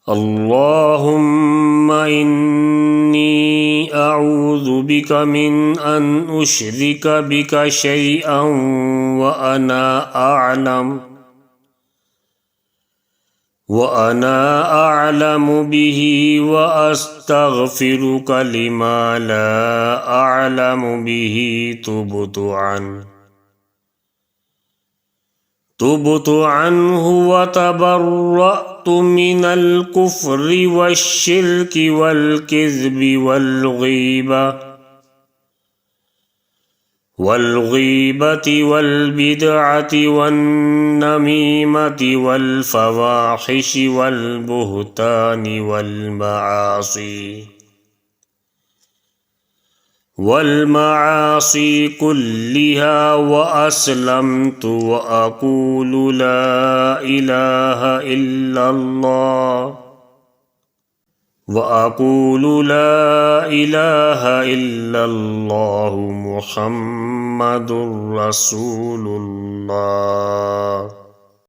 اللهم إني أعوذ بك من أن أشرك بك شيئا وأنا أعلم به وأستغفرك لما لا أعلم به. تبت عنه وتبرأت من الكفر والشرك والكذب والغيبة والبدعة والنميمة والفواحش والبهتان والمعاصي كلها، وأسلمت وأقول لا إله إلا الله محمد رسول الله.